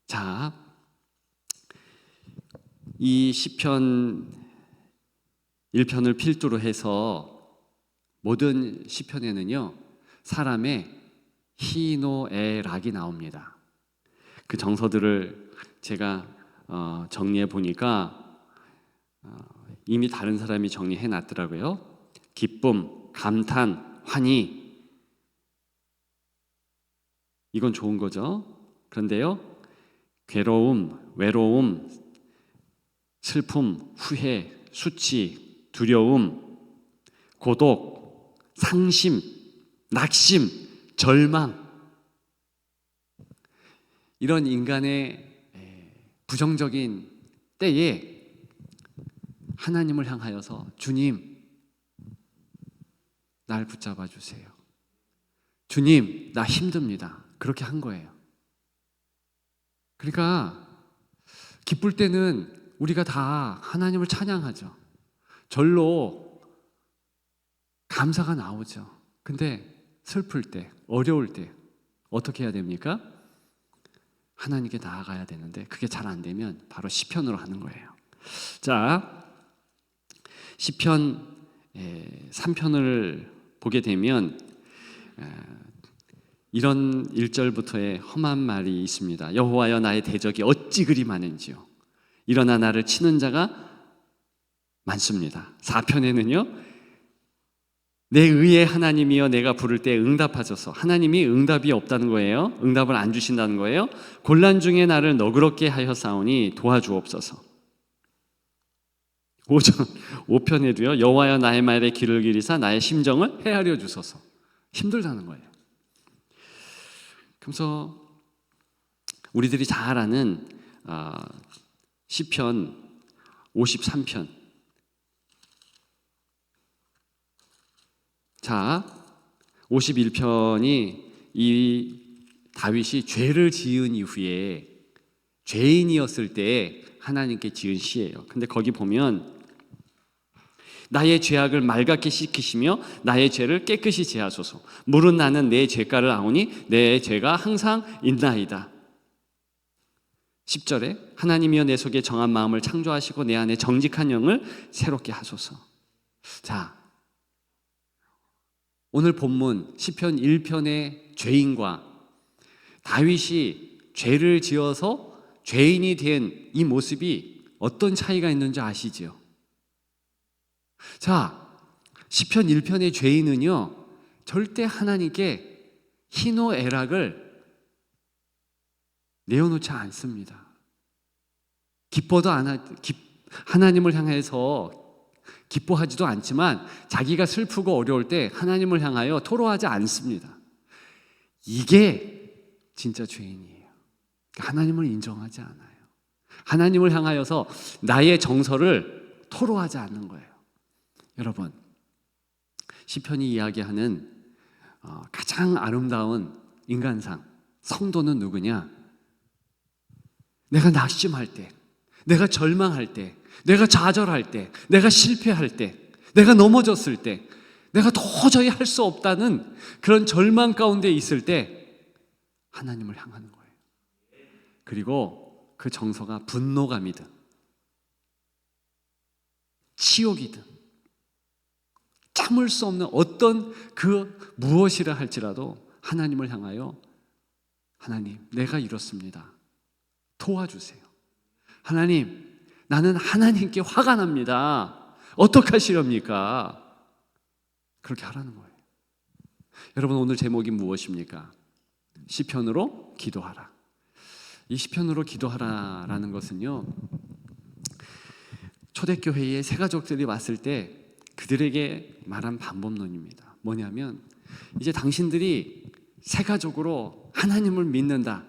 자, 이 시편 1편을 필두로 해서 모든 시편에는요 사람의 희노애락이 나옵니다. 그 정서들을 제가 정리해 보니까 이미 다른 사람이 정리해 놨더라고요. 기쁨, 감탄, 환희, 이건 좋은 거죠. 그런데요 괴로움, 외로움, 슬픔, 후회, 수치, 두려움, 고독, 상심, 낙심, 절망, 이런 인간의 부정적인 때에 하나님을 향하여서 주님 날 붙잡아 주세요. 주님 나 힘듭니다. 그렇게 한 거예요. 그러니까 기쁠 때는 우리가 다 하나님을 찬양하죠. 절로 감사가 나오죠. 근데 슬플 때, 어려울 때 어떻게 해야 됩니까? 하나님께 나아가야 되는데 그게 잘 안 되면 바로 시편으로 하는 거예요. 자, 시편 3편을 보게 되면 이런 1절부터의 험한 말이 있습니다. 여호와여 나의 대적이 어찌 그리 많은지요. 일어나 나를 치는 자가 많습니다. 4편에는요 내 의의 하나님이여 내가 부를 때 응답하소서. 하나님이 응답이 없다는 거예요. 응답을 안 주신다는 거예요. 곤란 중에 나를 너그럽게 하여사오니 도와주옵소서. 5편에도요 여호와여 나의 말에 귀를 기리사 나의 심정을 헤아려 주소서. 힘들다는 거예요. 그래서 우리들이 잘 아는 시편 53편. 자, 51편이 이 다윗이 죄를 지은 이후에 죄인이었을 때 하나님께 지은 시예요. 근데 거기 보면 나의 죄악을 맑게 씻기시며 나의 죄를 깨끗이 제하소서. 물은 나는 내 죄가를 아오니 내 죄가 항상 있나이다. 10절에 하나님이여 내 속에 정한 마음을 창조하시고 내 안에 정직한 영을 새롭게 하소서. 자, 오늘 본문 시편 1편의 죄인과 다윗이 죄를 지어서 죄인이 된 이 모습이 어떤 차이가 있는지 아시죠? 자, 시편 1편의 죄인은요 절대 하나님께 희노애락을 내어놓지 않습니다. 기뻐도 하나님을 향해서 기뻐하지도 않지만 자기가 슬프고 어려울 때 하나님을 향하여 토로하지 않습니다. 이게 진짜 죄인이에요. 하나님을 인정하지 않아요. 하나님을 향하여서 나의 정서를 토로하지 않는 거예요. 여러분, 시편이 이야기하는 가장 아름다운 인간상, 성도는 누구냐? 내가 낙심할 때, 내가 절망할 때, 내가 좌절할 때, 내가 실패할 때, 내가 넘어졌을 때, 내가 도저히 할 수 없다는 그런 절망 가운데 있을 때 하나님을 향하는 거예요. 그리고 그 정서가 분노감이든 치욕이든 참을 수 없는 어떤 그 무엇이라 할지라도 하나님을 향하여 하나님, 내가 이렇습니다. 도와주세요. 하나님, 나는 하나님께 화가 납니다. 어떡하시렵니까? 그렇게 하라는 거예요. 여러분, 오늘 제목이 무엇입니까? 시편으로 기도하라. 이 시편으로 기도하라라는 것은요, 초대교회의 새가족들이 왔을 때 그들에게 말한 방법론입니다. 뭐냐면, 이제 당신들이 새가족으로 하나님을 믿는다.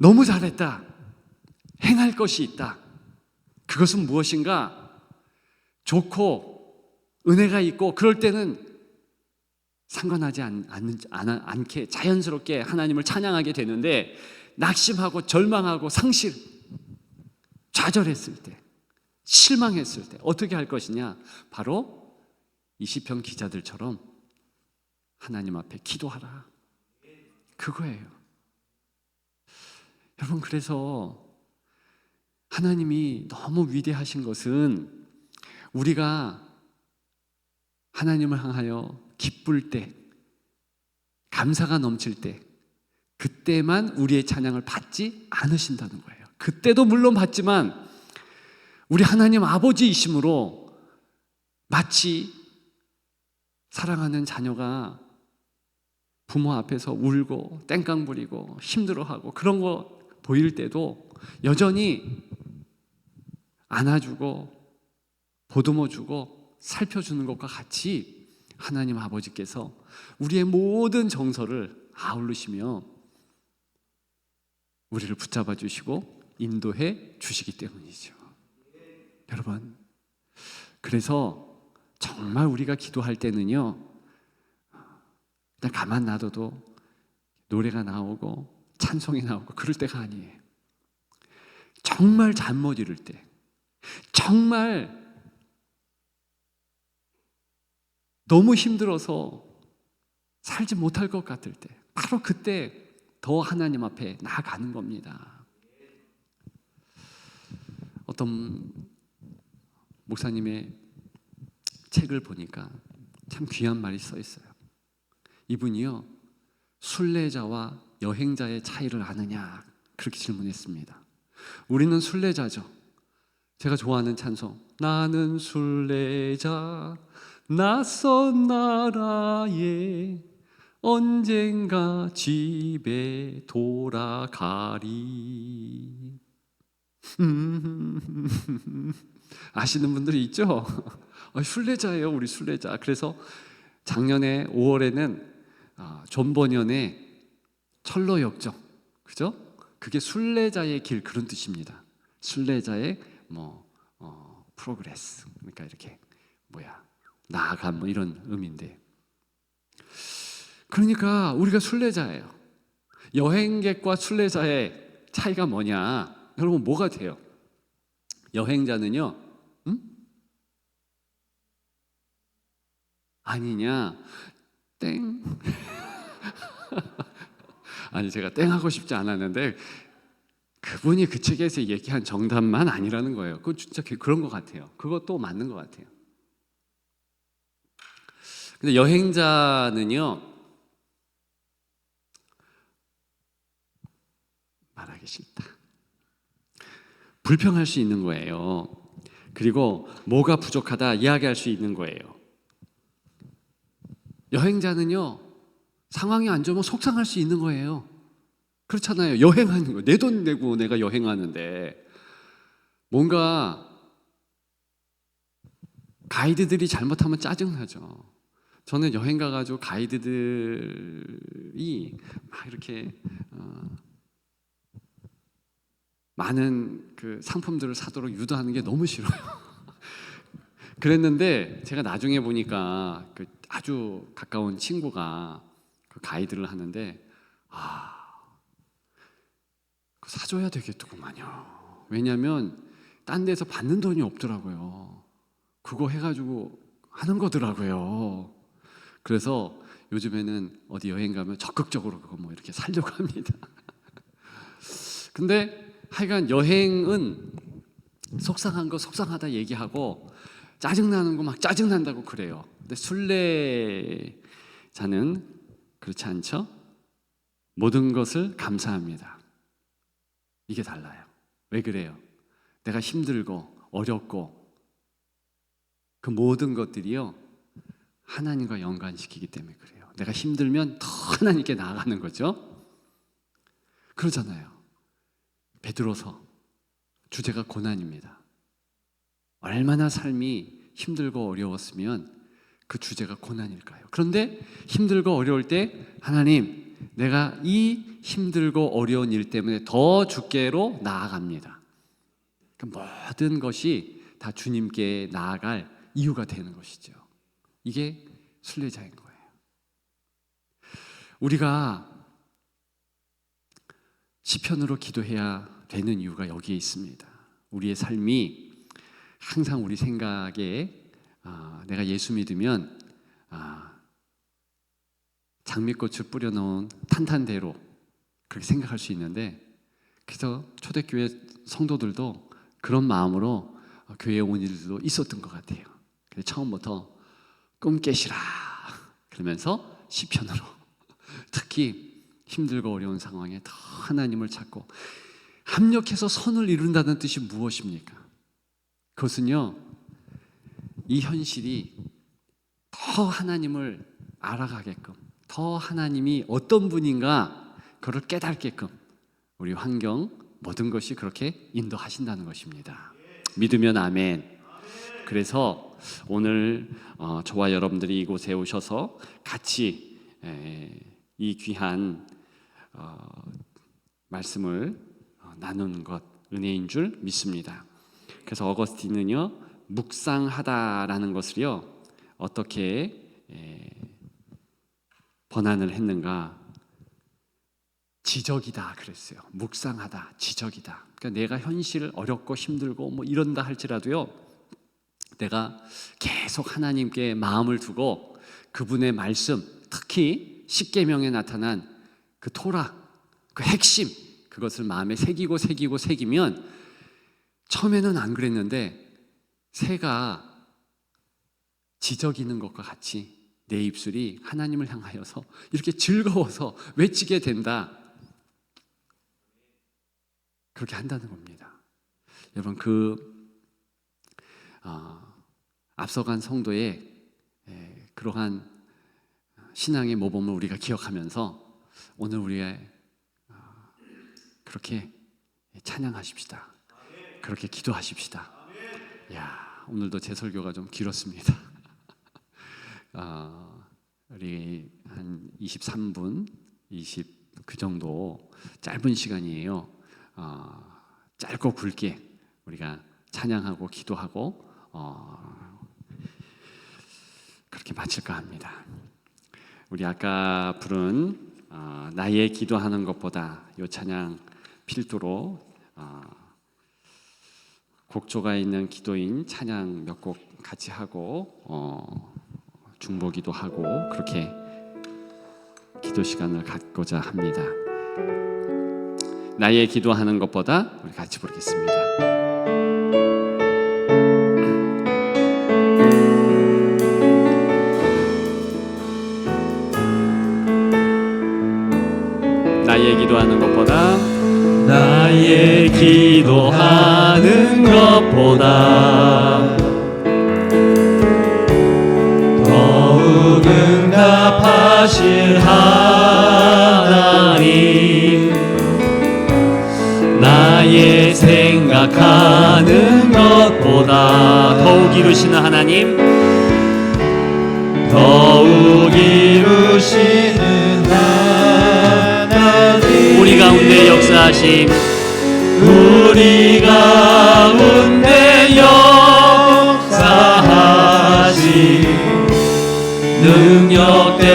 너무 잘했다. 행할 것이 있다. 그것은 무엇인가? 좋고 은혜가 있고 그럴 때는 상관하지 않게 자연스럽게 하나님을 찬양하게 되는데, 낙심하고 절망하고 상실, 좌절했을 때, 실망했을 때 어떻게 할 것이냐? 바로 이 시편 기자들처럼 하나님 앞에 기도하라. 그거예요. 여러분, 그래서 하나님이 너무 위대하신 것은 우리가 하나님을 향하여 기쁠 때, 감사가 넘칠 때, 그때만 우리의 찬양을 받지 않으신다는 거예요. 그때도 물론 받지만 우리 하나님 아버지이심으로 마치 사랑하는 자녀가 부모 앞에서 울고 땡깡 부리고 힘들어하고 그런 거 보일 때도 여전히 안아주고 보듬어주고 살펴주는 것과 같이 하나님 아버지께서 우리의 모든 정서를 아우르시며 우리를 붙잡아 주시고 인도해 주시기 때문이죠. 여러분, 그래서 정말 우리가 기도할 때는요, 그냥 가만 놔둬도 노래가 나오고 찬송이 나오고 그럴 때가 아니에요. 정말 잠 못 이룰 때, 정말 너무 힘들어서 살지 못할 것 같을 때, 바로 그때 더 하나님 앞에 나아가는 겁니다. 어떤 목사님의 책을 보니까 참 귀한 말이 써 있어요. 이분이요, 순례자와 여행자의 차이를 아느냐 그렇게 질문했습니다. 우리는 순례자죠. 제가 좋아하는 찬송, 나는 순례자 낯선 나라에 언젠가 집에 돌아가리. 아시는 분들이 있죠? 순례자예요, 우리 순례자. 그래서 작년에 5월에는 존 버년의 철로역정, 그죠? 그게 순례자의 길 그런 뜻입니다. 순례자의 프로그레스, 그러니까 이렇게 나아감 이런 의미인데, 그러니까 우리가 순례자예요. 여행객과 순례자의 차이가 뭐냐? 여러분, 뭐가 돼요? 여행자는요, 아니냐? 땡. 아니, 제가 땡 하고 싶지 않았는데 그분이 그 책에서 얘기한 정답만 아니라는 거예요. 그건 진짜 그런 것 같아요. 그것도 맞는 것 같아요. 근데 여행자는요, 말하기 싫다. 불평할 수 있는 거예요. 그리고 뭐가 부족하다 이야기할 수 있는 거예요. 여행자는요, 상황이 안 좋으면 속상할 수 있는 거예요. 그렇잖아요. 여행하는 거, 내 돈 내고 내가 여행하는데 뭔가 가이드들이 잘못하면 짜증나죠. 저는 여행 가가지고 가이드들이 막 이렇게 많은 그 상품들을 사도록 유도하는 게 너무 싫어요. 그랬는데 제가 나중에 보니까 그 아주 가까운 친구가 그 가이드를 하는데 사줘야 되겠더구만요. 왜냐하면 딴 데서 받는 돈이 없더라고요. 그거 해가지고 하는 거더라고요. 그래서 요즘에는 어디 여행 가면 적극적으로 그거 이렇게 살려고 합니다. 근데 하여간 여행은 속상한 거 속상하다 얘기하고 짜증나는 거 막 짜증난다고 그래요. 근데 순례자는 그렇지 않죠? 모든 것을 감사합니다. 이게 달라요. 왜 그래요? 내가 힘들고 어렵고 그 모든 것들이요, 하나님과 연관시키기 때문에 그래요. 내가 힘들면 더 하나님께 나아가는 거죠. 그러잖아요. 베드로서 주제가 고난입니다. 얼마나 삶이 힘들고 어려웠으면 그 주제가 고난일까요? 그런데 힘들고 어려울 때 하나님, 내가 이 힘들고 어려운 일 때문에 더 주께로 나아갑니다. 모든 것이 다 주님께 나아갈 이유가 되는 것이죠. 이게 순례자인 거예요. 우리가 시편으로 기도해야 되는 이유가 여기에 있습니다. 우리의 삶이 항상 우리 생각에 내가 예수 믿으면 장미꽃을 뿌려놓은 탄탄대로 그렇게 생각할 수 있는데, 그래서 초대교회 성도들도 그런 마음으로 교회에 온 일들도 있었던 것 같아요. 그래서 처음부터 꿈 깨시라 그러면서 시편으로 특히 힘들고 어려운 상황에 더 하나님을 찾고 합력해서 선을 이룬다는 뜻이 무엇입니까? 그것은요, 이 현실이 더 하나님을 알아가게끔, 더 하나님이 어떤 분인가 그걸 깨닫게끔 우리 환경 모든 것이 그렇게 인도하신다는 것입니다. 믿으면 아멘. 그래서 오늘 저와 여러분들이 이곳에 오셔서 같이 이 귀한 말씀을 나누는 것 은혜인 줄 믿습니다. 그래서 어거스틴은요, 묵상하다라는 것을요 어떻게 번안을 했는가? 지적이다 그랬어요. 묵상하다, 지적이다. 그러니까 내가 현실 어렵고 힘들고 뭐 이런다 할지라도요, 내가 계속 하나님께 마음을 두고 그분의 말씀, 특히 십계명에 나타난 그 토라, 그 핵심, 그것을 마음에 새기면 처음에는 안 그랬는데 새가 지저귀는 것과 같이 내 입술이 하나님을 향하여서 이렇게 즐거워서 외치게 된다. 그렇게 한다는 겁니다. 여러분, 앞서간 성도의 그러한 신앙의 모범을 우리가 기억하면서 오늘 우리가 그렇게 찬양하십시다. 그렇게 기도하십시다. 야, 오늘도 제 설교가 좀 길었습니다. 우리 한 23분, 그 정도 짧은 시간이에요. 짧고 굵게 우리가 찬양하고 기도하고 그렇게 마칠까 합니다. 우리 아까 부른 나의 기도하는 것보다 이 찬양 필두로 곡조가 있는 기도인 찬양 몇 곡 같이 하고 중보기도 하고 그렇게 기도 시간을 갖고자 합니다. 나의 기도하는 것보다 우리 같이 부르겠습니다. 나의 기도하는 것보다 나의 기도하는 것보다 더욱 응답하실 하나님, 나의 생각하는 것보다 더욱 이루시는 하나님, 더욱 이루시는 하나님, 우리 가운데 역사하심, 우리 가운데 역사하심, 능력대로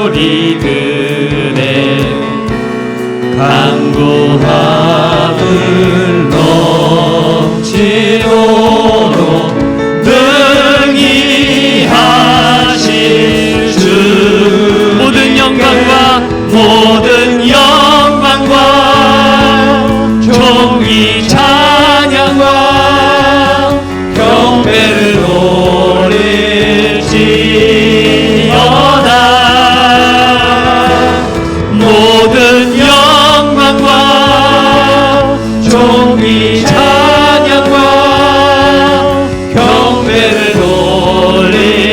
우리들의 간구함을 넘치도록 능히 하실 주, 모든 영광과 종이 찬양과 경배를 올릴지어다. 모든 영광과 종이 찬양과 경배를 올릴지어다.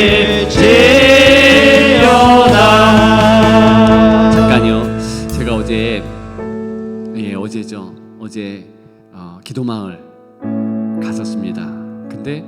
잠깐요. 제가 어제죠. 어제 기도마을 갔었습니다. 근데